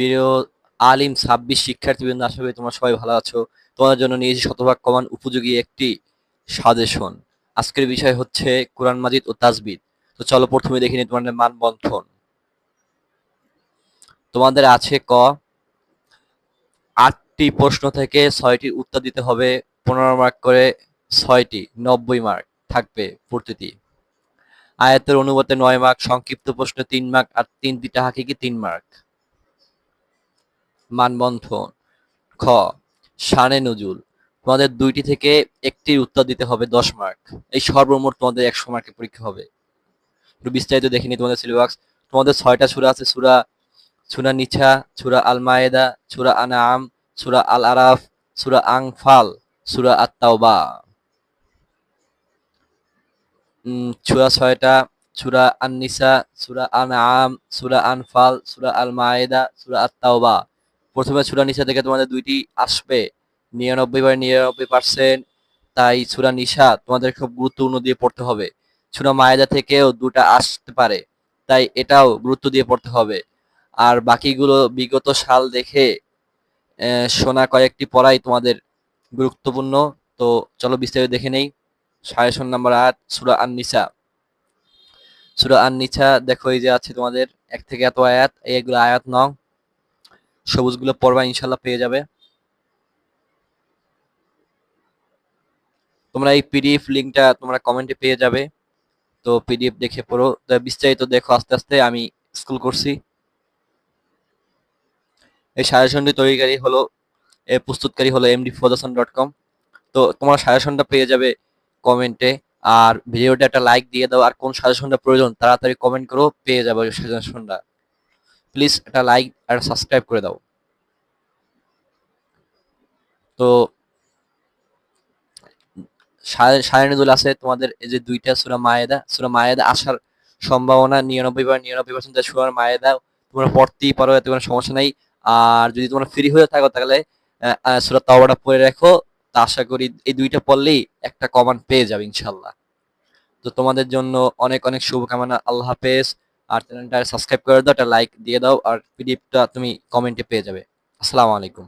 প্রিয় আলিম ২৬ শিক্ষার্থীবৃন্দ, আশা করি তোমরা সবাই ভালো আছো। তোমাদের জন্য নিয়েছি শতভাগ কমান উপযোগী একটি সাজেশন। আজকের বিষয় হচ্ছে কোরআন মাজিদ ও তাজবিদ। তো চলো প্রথমে দেখে নিই তোমাদের মানবন্ধন। তোমাদের আছে ৮টি প্রশ্ন থেকে ৬টির উত্তর দিতে হবে। ১৫ মার্ক করে ৬টি, ৯০ মার্ক থাকবে প্রতিটি। আয়াতের অনুবাদে ৯ মার্ক, সংক্ষিপ্ত প্রশ্নে ৩ মার্ক আর ৩টি তাহকিকে ৩ মার্ক। মানবন্ধন। খ. শানে নুজুল। তোমাদের ২টি থেকে একটির উত্তর দিতে হবে ১০ মার্ক। এই সর্বমোট তোমাদের ১০০ মার্কের পরীক্ষা হবে। একটু বিস্তারিত দেখে নিই তোমাদের সিলেবাস। তোমাদের ৬টা সূরা আছে। সূরা নিসা, সূরা আল মায়েদা, সূরা আনআম, সূরা আল আরাফ, সূরা আনফাল, সূরা আত-তাওবা। সূরা ৬টা: সূরা আন-নিসা, সূরা আনআম, সূরা আনফাল, সূরা আল মায়েদা, সূরা আত-তাওবা। প্রথমে সূরা নিসা থেকে তোমাদের ২টি আসবে ৯৯/৯৯%। তাই সূরা নিসা তোমাদের খুব গুরুত্বপূর্ণ দিয়ে পড়তে হবে। সূরা মায়েদা থেকেও ২টা আসতে পারে, তাই এটাও গুরুত্ব দিয়ে পড়তে হবে। আর বাকিগুলো বিগত সাল দেখে শোনা কয়েকটি পড়াই তোমাদের গুরুত্বপূর্ণ। তো চলো বিস্তারিত দেখে নেই। সাজেশন নাম্বার ৮, সূরা আন-নিসা। সূরা আন-নিসা দেখো, এই যে আছে তোমাদের ১ থেকে এত আয়াত, এইগুলো আয়াত নং। সবুজগুলো পড়বা, ইনশাল্লাহ পেয়ে যাবে। তোমরা এই পিডিএফ লিংকটা তোমরা কমেন্টে পেয়ে যাবে। তো পিডিএফ দেখে পড়ো। তো বিস্তারিত দেখো আস্তে আস্তে, আমি স্কুল করছি। এই সাজেশনটি প্রস্তুতকারী হলো mdfawzan.com। তো তোমার সাজেশনটা পেয়ে যাবে কমেন্টে। আর ভিডিওটা একটা লাইক দিয়ে দাও। আর কোন সাজেশনটা প্রয়োজন তাড়াতাড়ি কমেন্ট করো, পেয়ে যাবে ওই সাজেশনটা। প্লিজ একটা লাইক আর সাবস্ক্রাইব করে দাও। তো শানে নুজুল আছে তোমাদের এই যে ২টা সূরা মায়েদা আসার সম্ভাবনা ৯৯/৯৯%। সূরা মায়েদা তোমরা পড়তেই পারো, এতে কোনো সমস্যা নাই। আর যদি তোমরা ফ্রি হয়ে থাকো তাহলে সূরা তাওবাটা পড়ে রাখো। তা আশা করি এই ২টা পড়লেই একটা কমন পেয়ে যাবে ইনশাআল্লাহ। তো তোমাদের জন্য অনেক অনেক শুভকামনা। আল্লাহ হাফেজ। আর চ্যানেলটা সাবস্ক্রাইব করে দাও, একটা লাইক দিয়ে দাও, আর পিডিএফটা তুমি কমেন্টে পেয়ে যাবে। আসসালামু আলাইকুম।